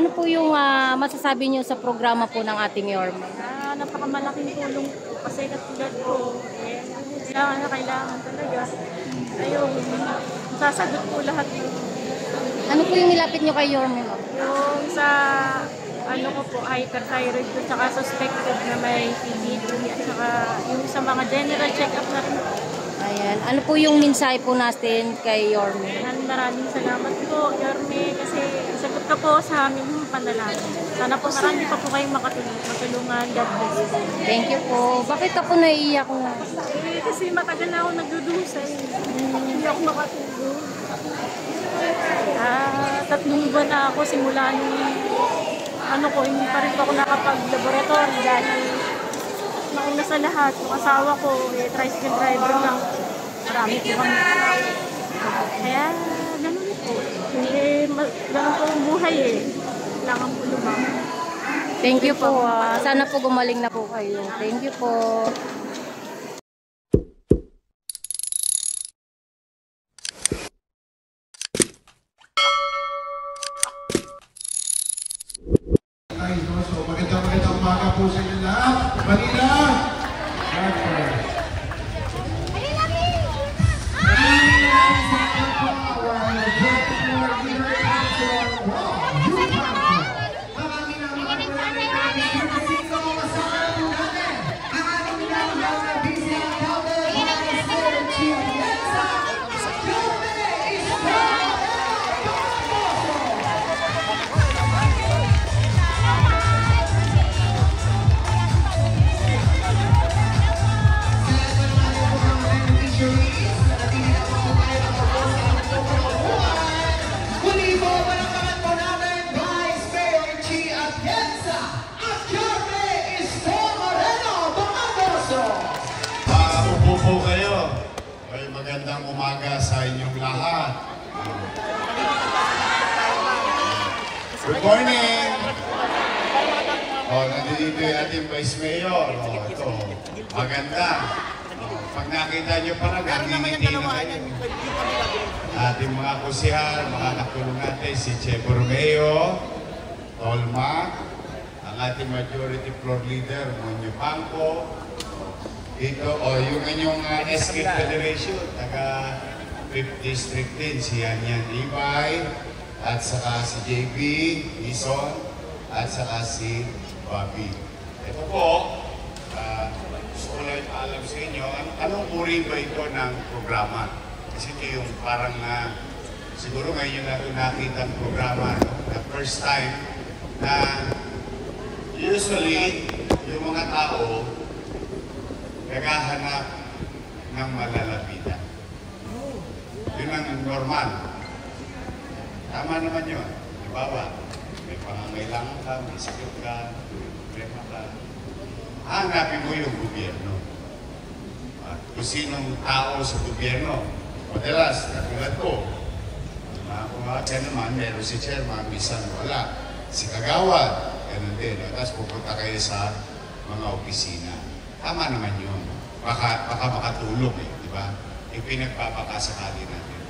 ano po yung masasabi niyo sa programa po ng ating Yorme? Napakamalaking tulong po kasi katulad ko, kailangan talaga. Ayun, sasagot po lahat. Ano po yung nilapit niyo kay Yorme, ma'am? Yung sa, ko po, hyperthyroid ko, tsaka suspected na may TB2, at saka yung sa mga general check-up na rin. Ayan. Ano po yung mensahe po natin kay Yorme? Maraming salamat po, Yorme, kasi sagot ka po sa aming panalangin. Sana po marami pa po kayong matulungan. God bless. Thank you po. Bakit ako naiiyak na? Kasi matagal na ako nagdudusay. Hindi ako makatulog. 3 buwan na ako simula nung hindi pa rin ako nakapag-laboratory dahil nauna sa lahat, yung asawa ko, tricycle driver lang. Marami po kami. Kaya, ganun po. Ganun po ang buhay Kailangan po lumang. Thank you po. Sana po gumaling na po kayo. Thank you po. So, magandang umaga po sa inyo lahat. Manila! Magandang umaga sa inyong lahat. Good morning! Nandito yung ating Vice Mayor. Ito, maganda. Pag nakita nyo parang nangingiti na kayo. Ating mga kusihal, mga katulong natin, si Che Borromeo, Tolma, ang ating Majority Floor Leader, Monyo Pangco, dito, yung inyong SK Federation, taga 5th District din, si Yanyan Ibay, at saka si JB, Ison, at saka si Bobby. Ito po, gusto ko lang ipaalam sa inyo, anong uri ba ito ng programa? Kasi ito yung parang siguro ngayon natin nakita ang programa, no? Na first time na usually yung mga tao naghahanap ng malalapitan. Yun ang normal. Tama naman yun. Halimbawa, may pangangailangan ka, may sakit ka, problema ka. Hanapin mo yung gobyerno. At kung sinong tao sa gobyerno, madalas, katulad ko, kung naman, meron si chairman, minsan wala. Si kagawad, ganun din. Tapos pupunta kayo sa mga opisina. Tama naman yun. Baka makatulong di ba? Yung pinagpapakasakali natin.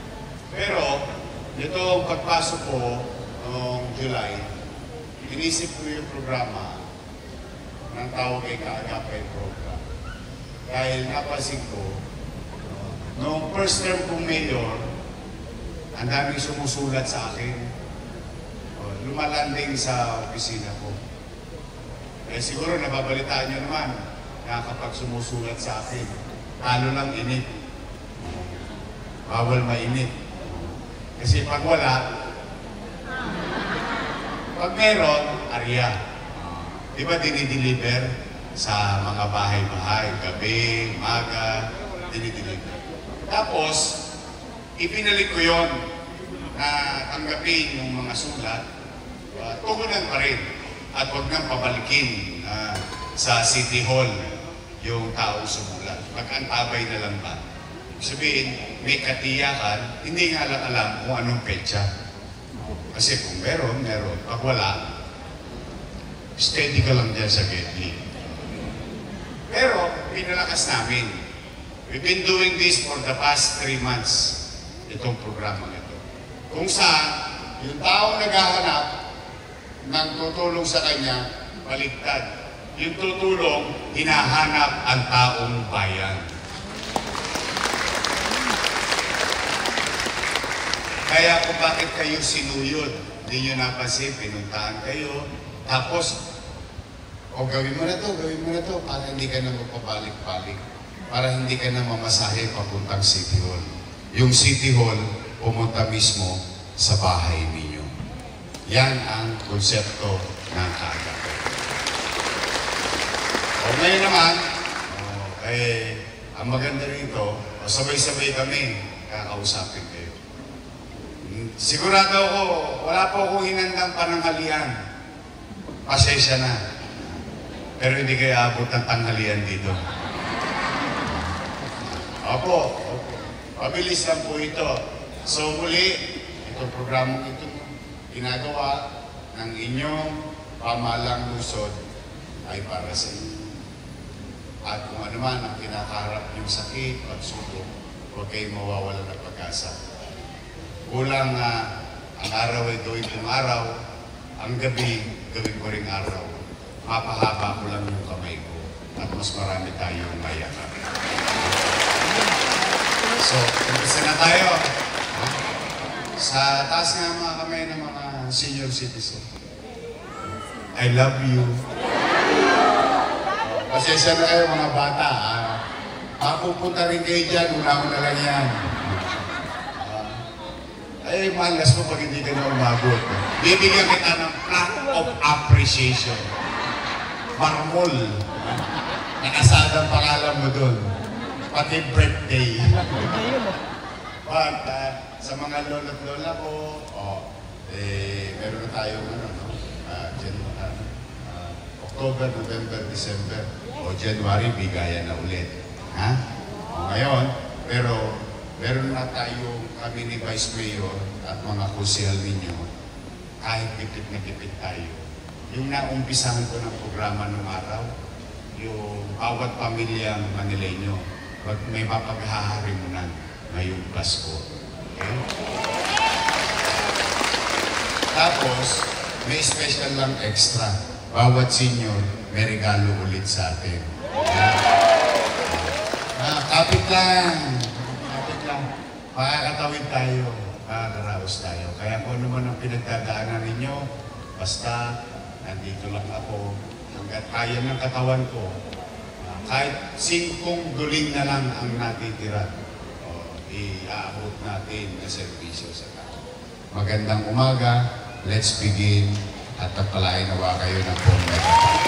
Pero, itong pagpasok ko noong July, inisip ko yung programa ng tawag kay Kaagapay Program. Dahil napansin ko, noong first term kong mayor, ang daming sumusulat sa akin. Lumalanding sa opisina ko. Siguro nababalitaan nyo naman, na kapag sumusulat sa akin, talo lang init. Bawal mainit. Kasi pag wala, pag meron, arya. Di ba dinideliver sa mga bahay-bahay, gabi, maga, dinideliver. Tapos, ipinalik ko yon na tanggapin yung mga sulat, tugunan pa rin. At huwag nang pabalikin sa City Hall yung tao sumulat. Mag-antabay na lang ba? Sabihin, may katiyakan, hindi nga lang alam kung anong petsa. Kasi kung meron. Pag wala, steady ka lang dyan sa Gedli. Pero, pinalakas namin. We've been doing this for the past 3 months, itong programa nito. Kung saan, yung taong naghahanap ng tutulong sa kanya, baliktad. Yung tutulong, hinahanap ang taong bayan. Kaya kung bakit kayo sinuyod, hindi nyo napansin, pinuntahan kayo, tapos, gawin mo na to, para hindi ka na magpabalik-balik, para hindi ka na mamasahe papuntang City Hall. Yung City Hall, pumunta mismo sa bahay ninyo. Yan ang konsepto ng Agape. Ngayon naman, ang maganda rito, sabay-sabay kami kakausapin kayo. Sigurado ako, wala po akong hinandang pananghalian. Pasensya na. Pero hindi kayo abot ng tanghalian dito. Opo. Pabilis lang po ito. So muli, itong programang ito, ginagawa ng inyong pamahalang lungsod ay para sa inyo. At kung ano man ang kinakaharap yung sakit, pagsubok, huwag kayong mawawala ng pag-asa. Kulang ang araw ay gawin kong araw, ang gabi gawin ko ring araw. Mapahaba ko lang yung kamay ko at mas marami tayong mayakap. So, umpisa na tayo. Sa taas nga mga kamay ng mga senior citizen. I love you. Pasensya na kayo mga bata. Mapupunta rin kayo dyan, una-una lang yan. Malas mo pag hindi ka na umabot. Bibigyan kita ng plaque of appreciation. Marmol. Nakasada ang pangalan mo doon. Pati birthday. But sa mga lolo't lola ko, meron na tayong October, November, December. O January, bigayan na ulit. Ha? O ngayon, pero meron na tayong kami ni Vice Mayor at mga kusihal ninyo, kahit gipit na gipit tayo. Yung naumpisahan ko ng programa nung araw, yung bawat pamilyang Manileño, may mapaghaharimunan ngayong Pasko. Okay? Tapos, may special lang extra. Bawat senior, may regalo ulit sa atin. Kapit lang. Makakatawid tayo, makakaraos tayo. Kaya kung ano man ang pinagdadaanan ninyo, basta nandito lang ako, hanggat kaya ng katawan ko, kahit 5 duling na lang ang natitira, iaabot natin na serbisyo sa tao. Magandang umaga, let's begin, at pagpalain nawa kayo ng buong megapan.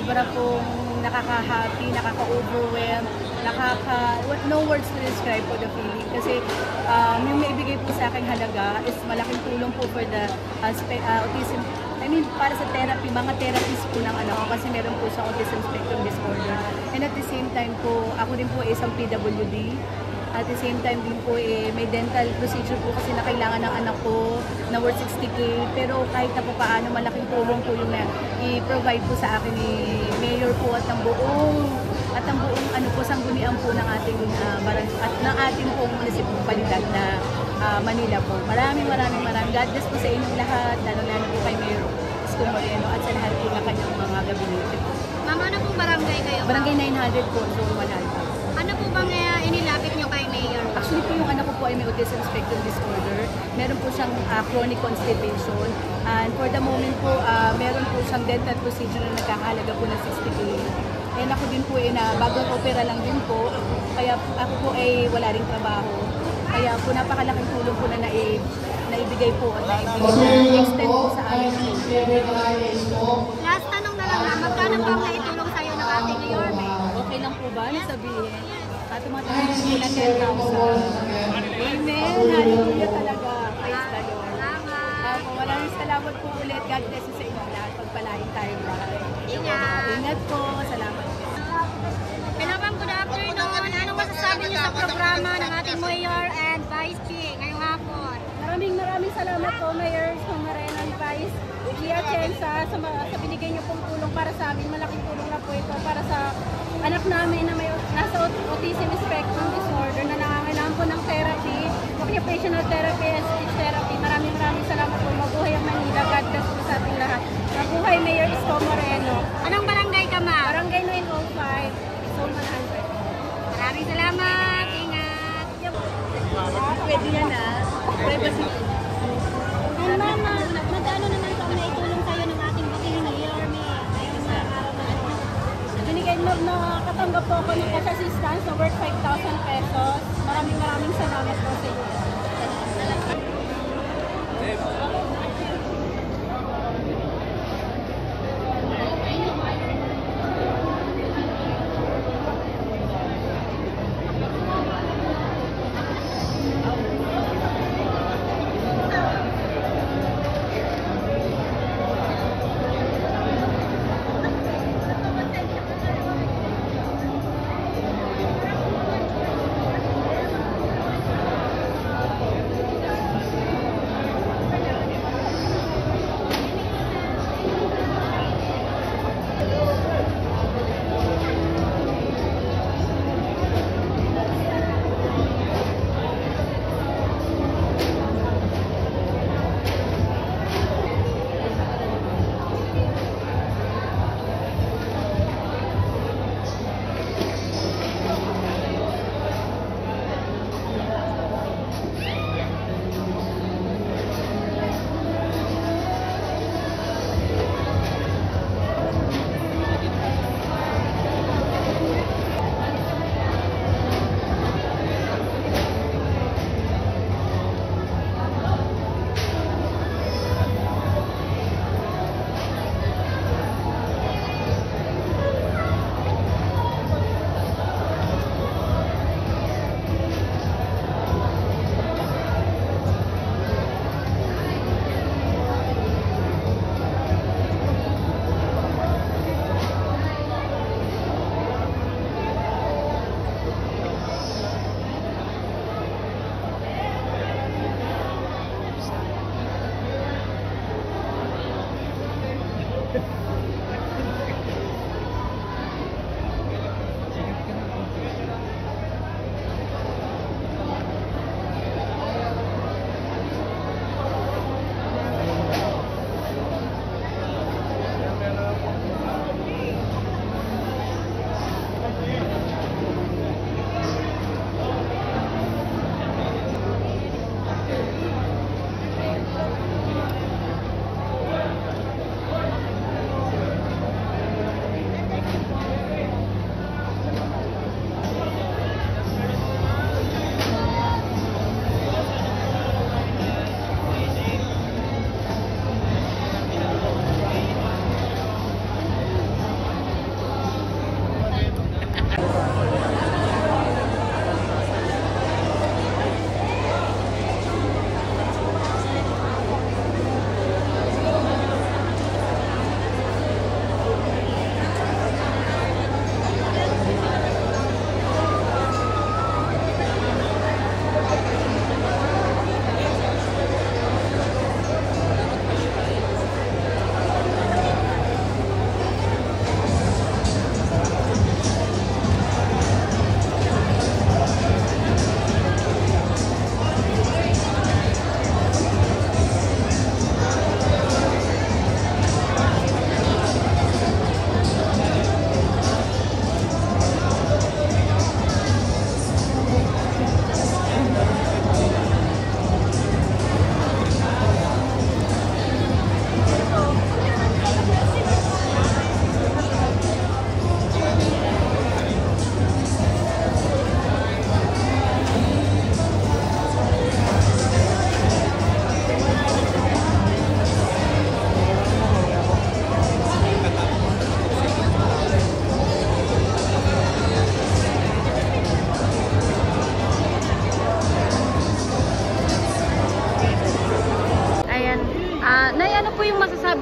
sobra pong nakaka-happy, nakaka-overwhelm, no words to describe po the feeling. Kasi yung maibigay po sa akin halaga is malaking tulong po for the autism. I mean, para sa therapy, mga therapists po ng anak ko kasi meron po sa autism spectrum disorder. And at the same time po, ako din po isang PWD. At the same time din po, may dental procedure po kasi na kailangan ng anak ko na worth 60K. Pero kahit na po paano, malaking tulong po yung i-provide po sa akin ni Mayor po at ang buong ano po, sanggunian po ng ating at ng ating pong munisipalidad na Manila po. Maraming God bless po sa inyong lahat, lalo po kay Mayor Isko Moreno at sa lahat po ng kanyang mga gabinete po. Mama, ano pong barangay kayo? Barangay 900 po, Zone 100. Ano po bang inilapit nyo kay Mayor? Actually po yung anak ko po ay may autism spectrum disorder. Meron po siyang chronic constipation. And for the moment po, meron po siyang dental procedure na nagkakahalaga po ng 60K. And ako din po na bagong opera lang din po. Kaya ako po ay wala ring trabaho. Kaya po napakalaking tulong po na naibigay po at extend po sa amin. Last tanong na lang na, magkano po ang naitulong sa'yo ng ating Mayor? Okay lang po ba na sabihin? Tumatawag po na 10,000. Amen. Hallelujah talaga. Praise the Lord. Salamat. Maraming salamat po ulit. God bless you sa inyong lahat. Pagpalain tayo lahat. Ingat. Ingat po. Salamat. Hello ma'am, good afternoon. Anong masasabi niyo sa programa ng ating Mayor and Vice Chi ngayong hapon? Maraming salamat po, Mayor Isko Moreno and Vice Gia Chensa sa binigay niyo pong tulong para sa amin. Malaking tulong na po ito para sa anak namin na may nasa autism spectrum disorder na nangangailangan po ng therapy, occupational therapy and speech therapy. Maraming salamat po. Mabuhay ang Manila. God bless po sa ating lahat. Mabuhay Mayor Isko Moreno. Anong barangay ka ma'am? Barangay 905, Zone 100. Maraming salamat. Ingat. Pwede yan privacy. And mama, magkano naman po ang naitulong sa'yo ng ating butihing Mayor ngayong araw na ito? Binigay na katanggap po ako ng cash assistance na worth 5,000 pesos. Maraming salamat po sa inyo.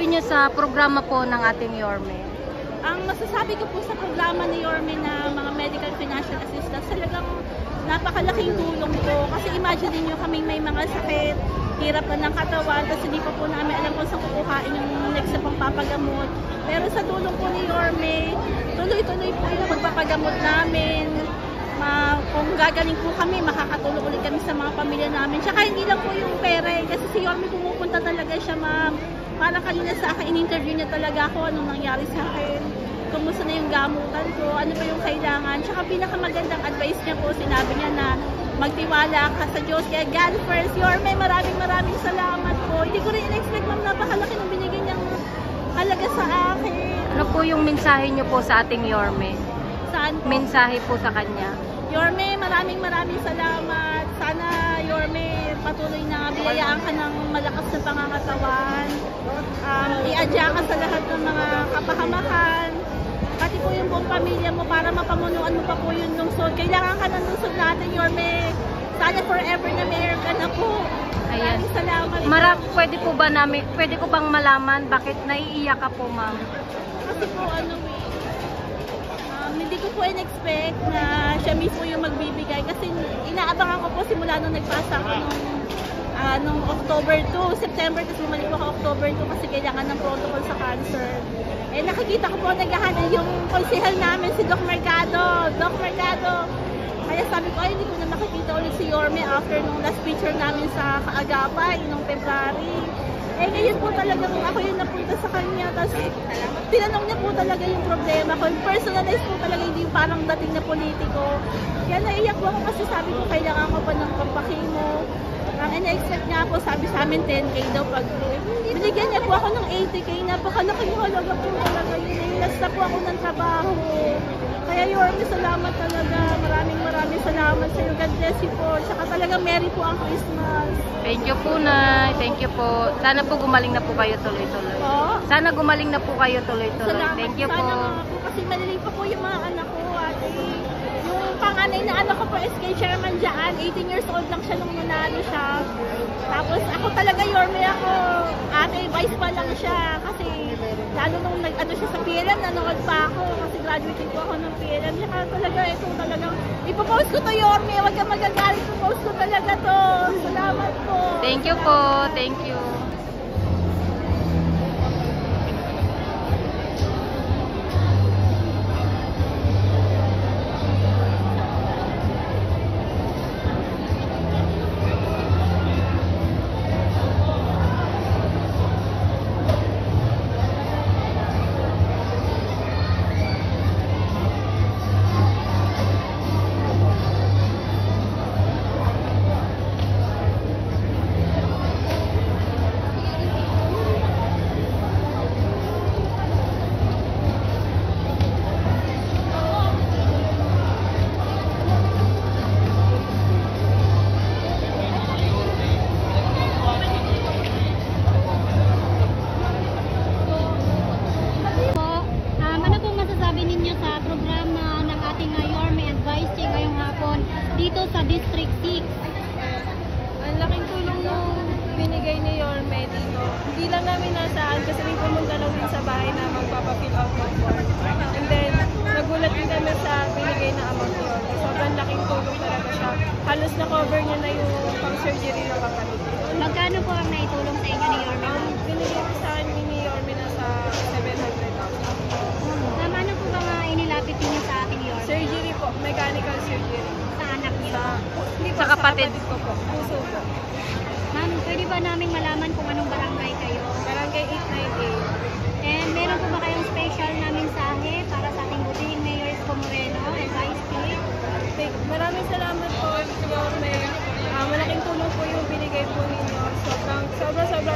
masasabi niyo sa programa po ng ating Yorme? Ang masasabi ko po sa programa ni Yorme na mga medical financial assistance, talagang napakalaking tulong po. Kasi imagine niyo kaming may mga sakit, hirap na ng katawan, tapos hindi pa po namin alam kung saan kukuhain yung next na pampapagamot. Pero sa tulong po ni Yorme, tuloy-tuloy po yung magpapagamot namin. Kung gagaling po kami, makakatulong ulit kami sa mga pamilya namin. Tsaka hindi lang po yung pera kasi si Yorme pumupunta talaga siya, ma'am. Para kanina sa akin, in-interview niya talaga ako anong nangyari sa akin. Kumusta na yung gamutan ko, ano ba yung kailangan. Tsaka pinakamagandang advice niya po, sinabi niya na magtiwala ka sa Diyos. Kaya God first, Yorme, maraming salamat po. Hindi ko rin in-expect, ma'am, napakalaki ng binigay niyang halaga sa akin. Ano po yung mensahe niyo po sa ating Yorme? Saan po? Mensahe po sa kanya. Yorme, maraming salamat. Sana, Yorme, patuloy na biyayaan ka ng malakas na pangangatawan. I-adya ka sa lahat ng mga kapahamakan. Pati po yung buong pamilya mo para mapamunuan mo pa po yung lungsod. Kailangan ka ng lungsod natin, Yorme. Sana forever na mayor ka na po. Ayan. Maraming salamat. Pwede ko bang malaman bakit naiiyak ka po, ma'am? Kasi po, hindi ko po in-expect na siya mismo yung magbibigay kasi inaabangan ko po simula nung nagpasa ako nung October 2, September, tapos bumalik ko ako October 2 kasi kailangan ng protocol sa cancer. Eh nakikita ko po naghahanap yung konsehal namin si Doc Mercado. Kaya sabi ko, ay hindi ko na makikita ulit si Yorme after nung last picture namin sa Kaagapay nung February. Eh ngayon po talaga ako yung napunta sa kanya, tapos tinanong niya po talaga yung problema ko. Personalized po talaga, hindi parang dating na politiko. Kaya naiyak po ako kasi sabi ko kailangan ko pa ng pampakimo. Ang ina-expect niya po, sabi sa amin 10K daw pag binigyan niya po ako ng 80K, napakalaking halaga po talaga yun. Nilas na po ako ng trabaho. Kaya Yorme, salamat talaga. Maraming salamat sa iyo. God bless you po. Tsaka talaga Merry po ang Christmas. Thank you po, Nay. Thank you po. Sana po gumaling na po kayo tuloy-tuloy. Po? Sana gumaling na po kayo tuloy-tuloy. Salamat. Thank you po. Sana nga po kasi maliliit pa po yung mga anak ko. Ate. Yung panganay na anak ko po is kay Chairman Jaan. 18 years old lang siya nung nanalo siya. Tapos ako talaga Yorme ako. Ate, vice pa lang siya. Kasi lalo nung nag-ano siya sa PLM, nanood pa ako. Kasi graduate po ako ng PLM. Saka talaga ito talagang ipopost ko to Yorme. Huwag kang magagalit. Ipopost ko talaga to. Salamat po. Thank you po. Thank you. Ano pong masasabi ninyo sa programa ng ating Yorme Advice ngayong hapon dito sa District 6? Ang laking tulong nung binigay ni Yorme dito. Hindi lang namin nasaan kasi may pumunta lang din sa bahay na magpapafill out ng form. And then, nagulat din kami sa binigay na amount ni Yorme. Sobrang laking tulong talaga siya. Halos na-cover niya na yung pang-surgery ng kapatid. Magkano po ang naitulong sa inyo ni Yorme? Ang binigay ko sa akin ni Yorme na sa 700,000. Ano po ba nga inilapit ninyo sa ating Yorme? Surgery po, mechanical surgery. Sa anak niyo? Hindi po, Sa kapatid ko po. Puso po. Ma'am, pwede ba namin malaman kung anong barangay kayo? Barangay 898. And meron po ba kayong special na mensahe para sa ating buting Mayor Isko Moreno and Vice P? Maraming salamat po, Yorme. Malaking tulong po yung binigay po ninyo. Sobrang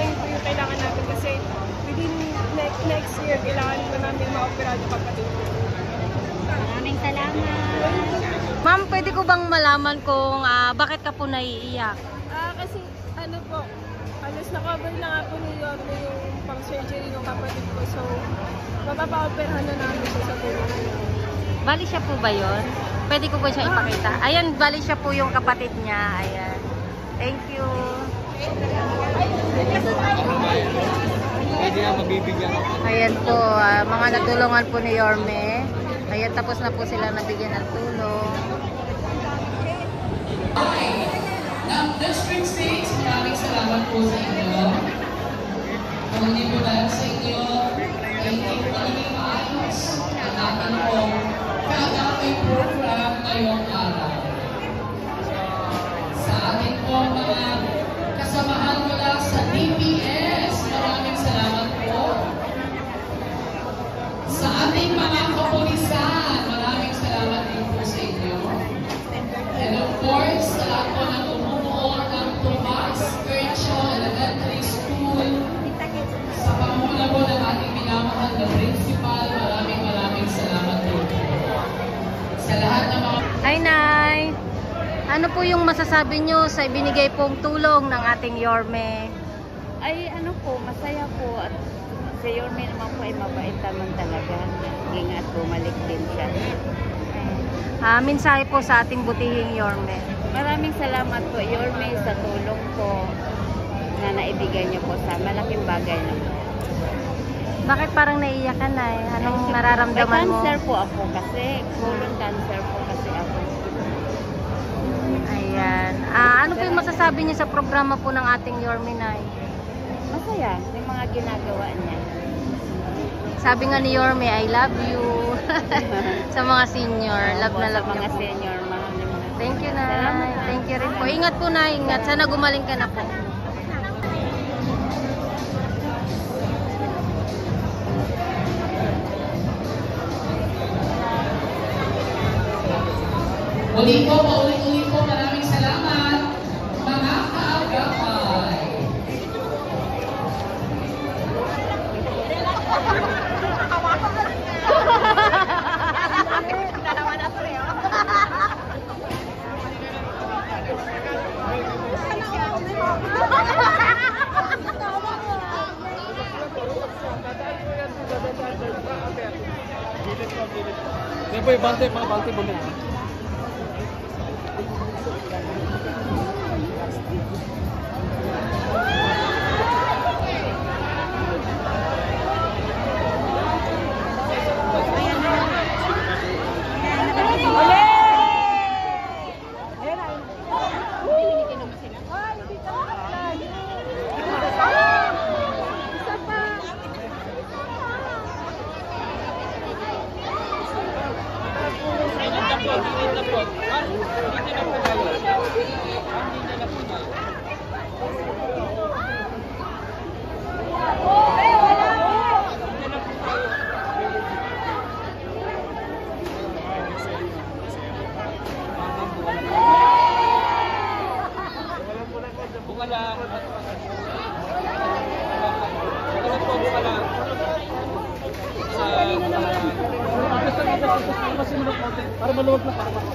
yun po yung kailangan natin kasi within next year, kailangan po namin ma-opera yung kapatid. Maraming salamat. Ma'am, pwede ko bang malaman kung bakit ka po naiiyak? Kasi ano po, halos na-cover na nga po ni Yorme yung pang-surgery ng kapatid ko. So, mapapa-operahan na namin siya sa tulong. Bali siya po ba yun? Pwede ko ba siya ipakita? Ayan, bali siya po yung kapatid niya. Ayan. Thank you. Pwede na mabibigyan ako. Ayan po, mga natulungan po ni Yorme. Ayan, tapos na po sila nabigyan ng tulong. Ng District 6, maraming salamat po sa inyo. Kung hindi po dahil sa inyo, ay hindi po magiging maayos ang ating pong kagawing program ngayong araw. Sa ating pong mga kasamahan mula sa DPS, maraming salamat po. Sa ating mga kapulisan, maraming salamat din po sa inyo. And of course, sa lahat po ng bumubuo ng Tomas Virtual Elementary School, sa pamumuno po ng ating minamahal na principal, maraming salamat po. Sa lahat ng mga... Hi, Nay! Ano po yung masasabi nyo sa ibinigay pong tulong ng ating Yorme? Ay ano po, masaya po at si Yorme naman po ay mabait naman talaga. Ingat, bumalik din siya. Mensahe po sa ating butihing Yorme. Maraming salamat po Yorme sa tulong po na naibigay niyo po sa malaking bagay na po. Bakit parang naiiyak ka, Nay? Anong nararamdaman mo? May cancer po ako kasi, colon cancer po kasi ako. Ayan. Ano po yung masasabi niyo sa programa po ng ating Yorme, Nay? Masaya, yung mga ginagawa niya. Sabi nga ni Yorme, I love you. Sa mga senior, love na love sa mga niyo po. senior, mahal na mahal. Thank you, Nay. Salamat, Nay. Thank you rin po. Ingat po, Nay. Ingat. Sana gumaling ka na po. Muli po, paulit-ulit po, maraming salamat, mga kaagapay. Yan po yung bante, mga bante mo na. Para maluwag na para maluwag.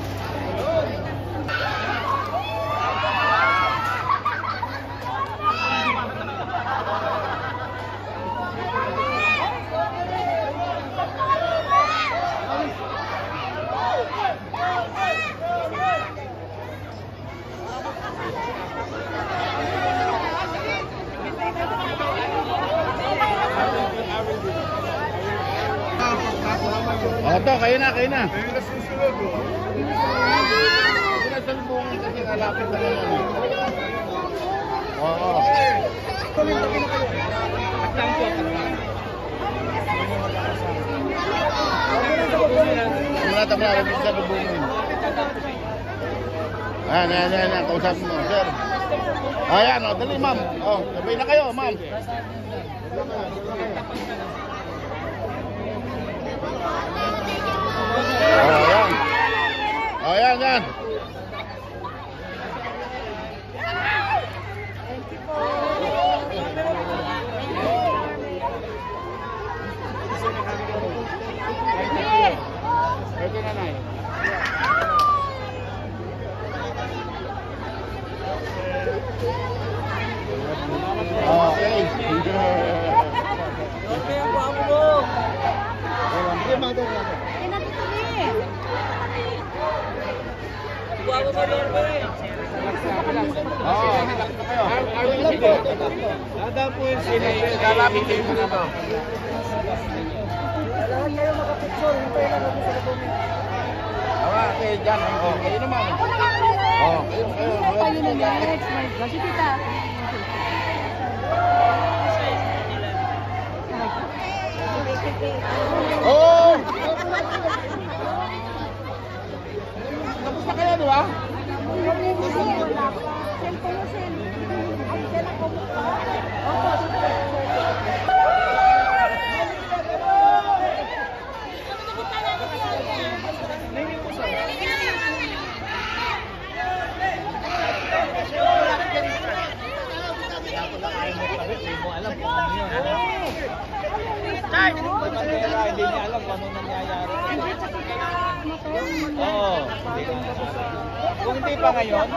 To, kayo na. Kayo na susunod. Pinasalubungan kasi kalapit na lang. Oo. Mula tayo na pinasalubungan. Ayan. Kausap mo, sir. Ayan, dali, ma'am. Sabay na kayo, ma'am. Ayan. Okay. Okay, ang guwapo mo. Guwapo mo, Yorme. Oo. Dadaan po yung sila. Lalapit kayo mo dito. Lahat kayo makapicture, hintay lang natin sa comment. Awa, kayo dyan. Kayo naman. Oo. Kayo na next. My gosh, tita. Oo! Tapos na kayo, di ba? Hindi niya alam kung anong nangyayari. Oo. Kung hindi pa ngayon,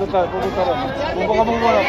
pupunta rin. Pupunta ka muna.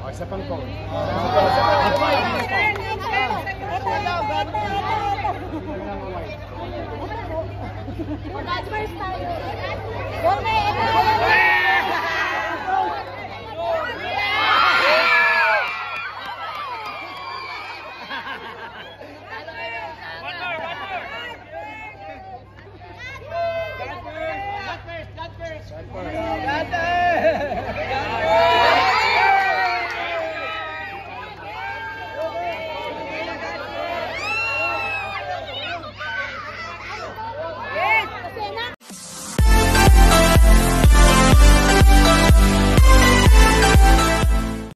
Isa pang phone. One more.